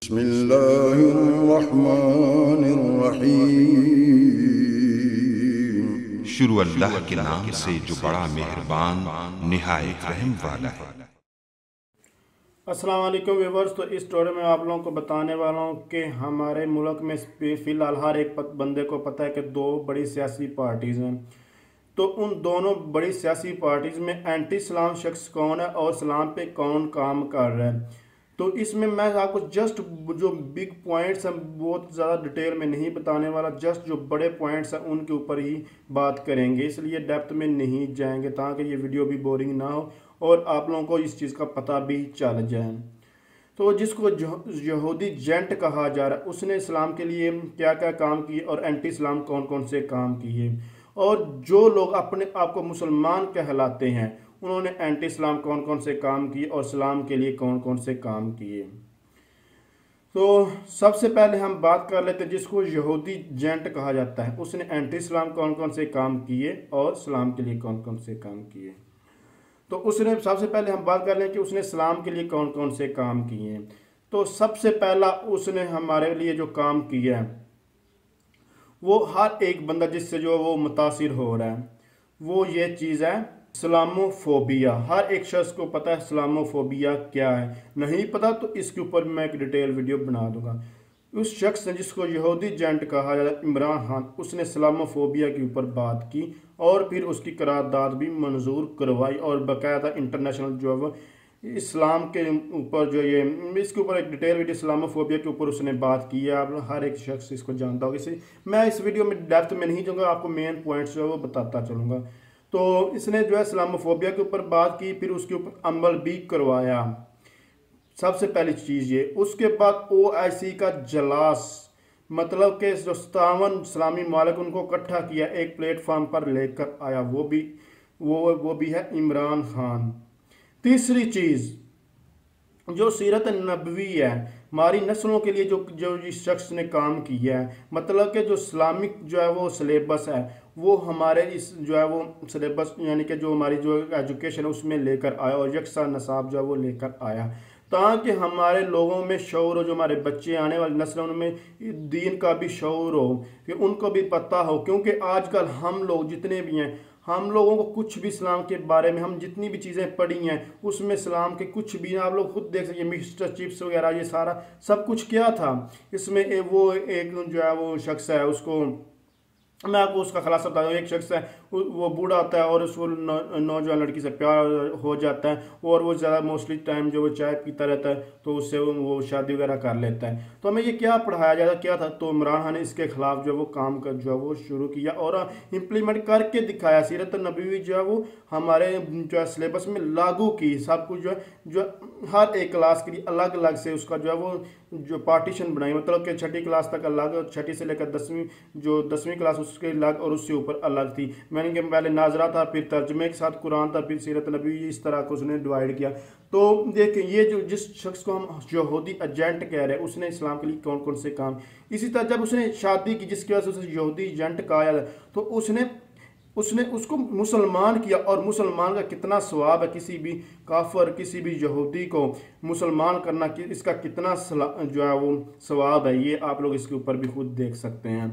बिस्मिल्लाहिर्रहमानिर्रहीम। शुरू अल्लाह के नाम से जो बड़ा मेहरबान निहायत रहम वाला है। अस्सलाम वालेकुम व्यूअर्स। तो इस स्टोरी में आप लोगों को बताने वाला हूँ कि हमारे मुल्क में फ़िलहाल हर एक बंदे को पता है कि दो बड़ी सियासी पार्टीज़ हैं। तो उन दोनों बड़ी सियासी पार्टीज़ में एंटी इस्लाम शख्स कौन है और इस्लाम पे कौन काम कर रहा है। तो इसमें मैं आपको जस्ट जो बिग पॉइंट्स हैं बहुत ज़्यादा डिटेल में नहीं बताने वाला, जस्ट जो बड़े पॉइंट्स हैं उनके ऊपर ही बात करेंगे, इसलिए डेप्थ में नहीं जाएंगे ताकि ये वीडियो भी बोरिंग ना हो और आप लोगों को इस चीज़ का पता भी चल जाए। तो जिसको यहूदी जेंट कहा जा रहा है उसने इस्लाम के लिए क्या क्या काम किए और एंटी इस्लाम कौन कौन से काम किए, और जो लोग अपने आप को मुसलमान कहलाते हैं उन्होंने एंटी इस्लाम कौन कौन से काम किए और इस्लाम के लिए कौन कौन से काम किए। तो सबसे पहले हम बात कर लेते हैं जिसको यहूदी जेंट कहा जाता है, उसने एंटी इस्लाम कौन कौन से काम किए और इस्लाम के लिए कौन कौन से काम किए। तो उसने सबसे पहले हम बात कर लें कि उसने इस्लाम के लिए कौन कौन से काम किए। तो सबसे पहला उसने हमारे लिए जो काम किया है वो हर एक बंदा जिससे जो वो मुतासिर हो रहा है वो ये चीज़ है इस्लामोफोबिया। हर एक शख्स को पता है इस्लामोफोबिया क्या है, नहीं पता तो इसके ऊपर मैं एक डिटेल वीडियो बना दूंगा। उस शख्स ने जिसको यहूदी जेंट कहा जाता है इमरान खान, उसने इस्लामोफोबिया के ऊपर बात की और फिर उसकी करारदाद भी मंजूर करवाई और बाकायदा इंटरनेशनल जो है वो इस्लाम के ऊपर जो ये इसके ऊपर एक डिटेल वीडियो इस्लामोफोबिया के ऊपर उसने बात की है। आप हर एक शख्स इसको जानता होगा, इसे मैं इस वीडियो में डेप्थ में नहीं जाऊँगा, आपको मेन पॉइंट्स जो है वो बताता चलूँगा। तो इसने जो है इस्लामोफोबिया के ऊपर बात की, फिर उसके ऊपर अमल भी करवाया, सबसे पहली चीज़ ये। उसके बाद OIC का जलास, मतलब कि जो 57 इस्लामी मालिक उनको इकट्ठा किया एक प्लेटफार्म पर लेकर आया, वो भी है इमरान खान। तीसरी चीज़ जो सीरत नबवी है, हमारी नस्लों के लिए जो जो इस शख्स ने काम किया है, मतलब कि जो इस्लामिक जो है वो सिलेबस है वो हमारे इस जो है वो सिलेबस यानी कि जो हमारी जो एजुकेशन है उसमें लेकर आया और यकसा नसाब जो है वो लेकर आया ताकि हमारे लोगों में शऊर हो, जो हमारे बच्चे आने वाली नस्ल उनमें दीन का भी शऊर हो, कि उनको भी पता हो। क्योंकि आजकल हम लोग जितने भी हैं, हम लोगों को कुछ भी इस्लाम के बारे में हम जितनी भी चीज़ें पढ़ी हैं उसमें इस्लाम के कुछ भी आप लोग खुद देख सकते हैं, मिस्टर चिप्स वगैरह ये सारा सब कुछ क्या था इसमें। वो एक जो है वो शख्स है, उसको मैं आपको उसका खुलासा बता दूँ। एक शख्स है वो बूढ़ा होता है और उसको नौजवान लड़की से प्यार हो जाता है और वो ज़्यादा मोस्टली टाइम जो वो चाय पीता रहता है तो उससे वो शादी वगैरह कर लेता है। तो हमें ये क्या पढ़ाया जाता क्या था, तो इमरान खान ने इसके खिलाफ जो है वो काम कर जो है वो शुरू किया और इम्प्लीमेंट करके दिखाया। सीरत नबवी जो है वो हमारे जो है सिलेबस में लागू की, सब कुछ जो है जो हर एक क्लास के लिए अलग अलग से उसका जो है वो जो पार्टीशन बनाई, मतलब कि छठी क्लास तक अलग, छठी से लेकर 10वीं जो 10वीं क्लास उसके अलग और उससे ऊपर अलग थी। मैंने कि पहले नाजरा था, फिर तर्जमे के साथ कुरान था, फिर सीरत नबी, इस तरह को उसने डिवाइड किया। तो देखिए ये जो जिस शख्स को हम यहूदी एजेंट कह रहे हैं उसने इस्लाम के लिए कौन कौन से काम। इसी तरह जब उसने शादी की जिसकी वजह से उसे यहूदी एजेंट कहा जाता है तो उसने उसको मुसलमान किया, और मुसलमान का कितना सवाब है, किसी भी काफर किसी भी यहूदी को मुसलमान करना कि इसका कितना जो है वो सवाब है, ये आप लोग इसके ऊपर भी खुद देख सकते हैं।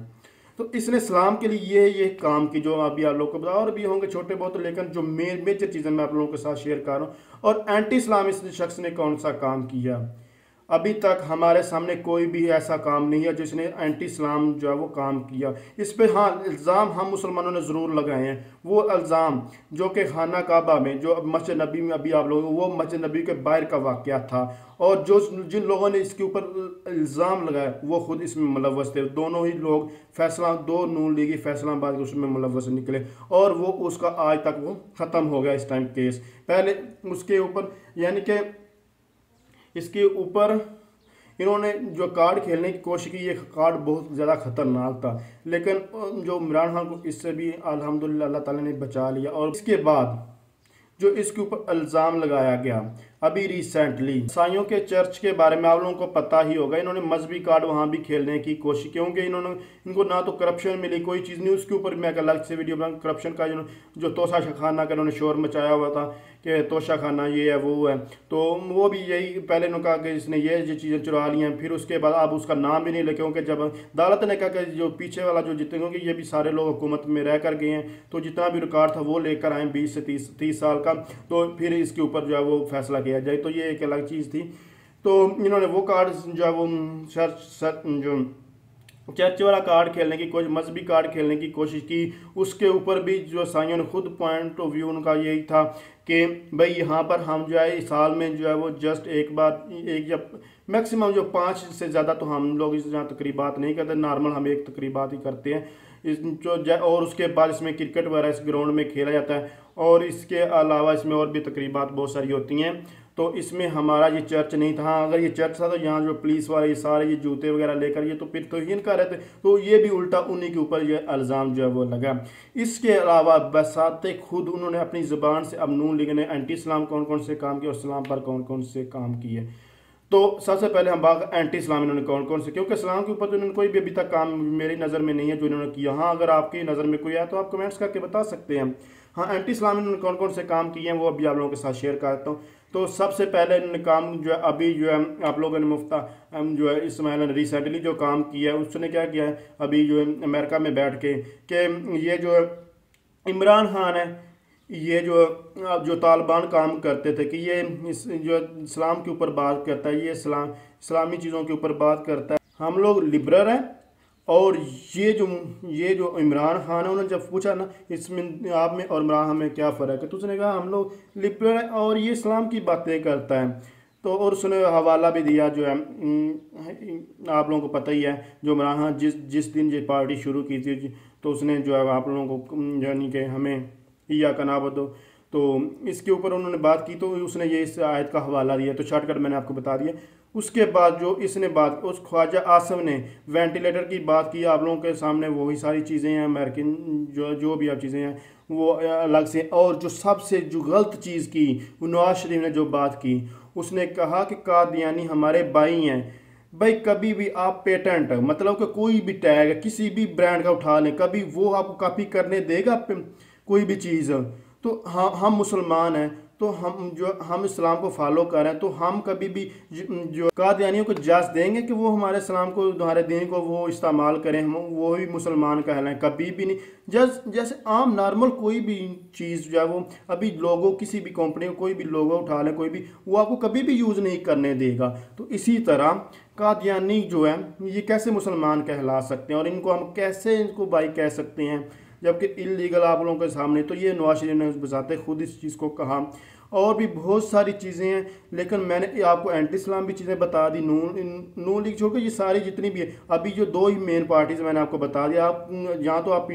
तो इसने इस्लाम के लिए ये काम की जो अभी आप लोग को बता, और भी होंगे छोटे बहुत, लेकिन जो मेजर चीज़ें मैं आप लोगों के साथ शेयर कर रहा हूँ। और एंटी इस्लाम इस शख्स ने कौन सा काम किया, अभी तक हमारे सामने कोई भी ऐसा काम नहीं है जिसने एंटी इस्लाम जो है वो काम किया। इस पे हाँ इल्ज़ाम हम मुसलमानों ने ज़रूर लगाए हैं, वो इल्ज़ाम जो कि खाना काबा में जो मस्जिद नबी में अभी आप लोग वो मस्जिद नबी के बाहर का वाक़या था, और जो जिन लोगों ने इसके ऊपर इल्ज़ाम लगाया वो खुद इसमें मुलव्वस थे। दोनों ही लोग फैसला दो नून लीगी फैसलाबाद के उसमें मुलव्वस निकले और वो उसका आज तक वो ख़त्म हो गया इस टाइम केस। पहले उसके ऊपर यानी कि इसके ऊपर इन्होंने जो कार्ड खेलने की कोशिश की, ये कार्ड बहुत ज़्यादा ख़तरनाक था, लेकिन जो इमरान खान को इससे भी अल्हम्दुलिल्लाह अल्लाह ताला ने बचा लिया। और इसके बाद जो इसके ऊपर इल्ज़ाम लगाया गया, अभी रिसेंटली ईसाइयों के चर्च के बारे में आप लोगों को पता ही होगा, इन्होंने मजहबी कार्ड वहां भी खेलने की कोशिश, क्योंकि इनको ना तो करप्शन मिली, कोई चीज़ नहीं, उसके ऊपर मैं एक अलग से वीडियो बना, करप्शन का जो तोशा खाना का इन्होंने शोर मचाया हुआ था कि तोशा खाना ये है वो है, तो वो भी यही पहले उन्होंने कहा कि इसने ये चीज़ें चुरा ली हैं, फिर उसके बाद अब उसका नाम भी नहीं ले, क्योंकि जब अदालत ने कहा कि जो पीछे वाला जो जितने, क्योंकि ये भी सारे लोग हुकूमत में रह कर गए हैं, तो जितना भी रिकॉर्ड था वो लेकर आए 20 से 30 साल का, तो फिर इसके ऊपर जो है वो फैसला किया जाए, तो ये एक अलग चीज़ थी। तो इन्होंने वो कार्ड जो है वो जो चर्च वाला कार्ड खेलने की कोशिश, मजहबी कार्ड खेलने की कोशिश की, उसके ऊपर भी जो साइयों ने खुद पॉइंट ऑफ व्यू उनका यही था कि भाई यहाँ पर हम जो है साल में जो है वो जस्ट एक बार एक या मैक्सिमम जो 5 से ज़्यादा तो हम लोग इस यहाँ तकरीबात नहीं करते, नॉर्मल हम एक तकरीबात ही करते हैं इस जो, और उसके बाद इसमें क्रिकेट वगैरह इस ग्राउंड में खेला जाता है, और इसके अलावा इसमें और भी तकरीबात बहुत सारी होती हैं। तो इसमें हमारा ये चर्च नहीं था। हाँ, अगर ये चर्च था तो यहाँ जो पुलिस वाले ये सारे ये जूते वगैरह लेकर ये तो फिर तो इनका रहते, तो ये भी उल्टा उन्हीं के ऊपर ये इल्ज़ाम जो है वो लगा। इसके अलावा बसाते खुद उन्होंने अपनी ज़ुबान से अब नून लीग ने एंटी इस्लाम कौन कौन से काम किए और इस्लाम पर कौन कौन से काम किए। तो सबसे पहले हम बात एंटी इस्लाम इन्होंने कौन कौन से, क्योंकि इस्लाम के ऊपर तो इन्होंने कोई भी अभी तक काम मेरी नज़र में नहीं है जो इन्होंने किया। हाँ, अगर आपकी नज़र में कोई है तो आप कमेंट्स करके बता सकते हैं। हाँ, एंटी इस्लाम इन्होंने कौन कौन से काम किए हैं वो अभी आप लोगों के साथ शेयर करता हूँ। तो सबसे पहले इन्होंने काम जो है अभी जो है आप लोगों ने मुफ्ता जो है इस्माइल ने रिसेंटली जो काम किया है उसने क्या किया है अभी जो है अमेरिका में बैठ के कि ये जो इमरान खान है, ये जो तालिबान काम करते थे कि ये जो इस्लाम के ऊपर बात करता है, ये इस्लामी चीज़ों के ऊपर बात करता है, हम लोग लिबरल हैं। और ये जो इमरान खान है उन्होंने जब पूछा ना इसमें आप में और इमरान खान में क्या फ़र्क है, तो उसने कहा हम लोग लिबरल हैं और ये इस्लाम की बातें करता है। तो और उसने हवाला भी दिया जो है आप लोगों को पता ही है, जो इमरान खान जिस दिन ये पार्टी शुरू की थी तो उसने जो है आप लोगों को यानी कि हमें या का नाम दो, तो इसके ऊपर उन्होंने बात की, तो उसने ये इस आयत का हवाला दिया, तो शॉर्टकट मैंने आपको बता दिया। उसके बाद जो इसने बात उस ख्वाजा आसम ने वेंटिलेटर की बात की आप लोगों के सामने, वही सारी चीज़ें हैं अमेरिकन जो भी आप चीज़ें हैं वो अलग से। और जो सबसे जो गलत चीज़ की नवाज शरीफ ने जो बात की, उसने कहा कि कादियानी हमारे भाई हैं। भाई कभी भी आप पेटेंट मतलब कि कोई भी टैग किसी भी ब्रांड का उठा लें, कभी वो आपको कॉपी करने देगा कोई भी चीज़। तो हाँ, हम मुसलमान हैं, तो हम इस्लाम को फॉलो कर रहे हैं, तो हम कभी भी जो कादियानियों को इजाज़त देंगे कि वो हमारे इस्लाम को हमारे दीन को वो इस्तेमाल करें, हम वो भी मुसलमान कहलाएं, कभी भी नहीं। जैसे आम नॉर्मल कोई भी चीज़ जो है वो अभी लोगो किसी भी कंपनी को कोई भी लोगो उठा लें कोई भी, वो आपको कभी भी यूज़ नहीं करने देगा। तो इसी तरह कादियानी जो है ये कैसे मुसलमान कहला सकते हैं और इनको हम कैसे इनको भाई कह सकते हैं, जबकि इलीगल आप लोगों के सामने। तो ये नवाज शरीफ ने बजाते खुद इस चीज़ को कहा। और भी बहुत सारी चीज़ें हैं, लेकिन मैंने आपको एंटी इस्लाम भी चीज़ें बता दी, नून लीग छोड़ के ये सारी जितनी भी है अभी जो 2 ही मेन पार्टीज़ मैंने आपको बता दिया। आप यहाँ तो आप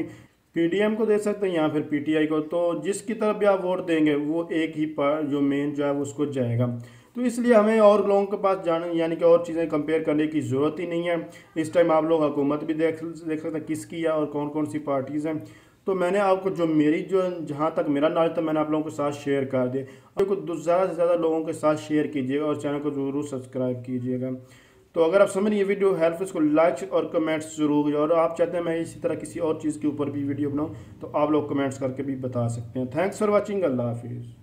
पीडीएम को दे सकते हैं या फिर पीटीआई को, तो जिसकी तरफ भी आप वोट देंगे वो एक ही जो मेन जो है उसको जाएगा। तो इसलिए हमें और लोगों के पास जाने यानी कि और चीज़ें कंपेयर करने की ज़रूरत ही नहीं है। इस टाइम आप लोग हुकूमत भी देख सकते हैं किसकी है और कौन कौन सी पार्टीज़ हैं। तो मैंने आपको जो जहाँ तक मेरा नॉलेज था मैंने आप लोगों के साथ शेयर कर दिया। को ज़्यादा से ज़्यादा लोगों के साथ शेयर कीजिएगा और चैनल को ज़रूर सब्सक्राइब कीजिएगा। तो अगर आप समझ ये वीडियो हेल्प इसको लाइक और कमेंट्स जरूर कीजिए, और आप चाहते हैं मैं इसी तरह किसी और चीज़ के ऊपर भी वीडियो बनाऊँ तो आप लोग कमेंट्स करके भी बता सकते हैं। Thanks for watching. अल्लाह हाफिज़।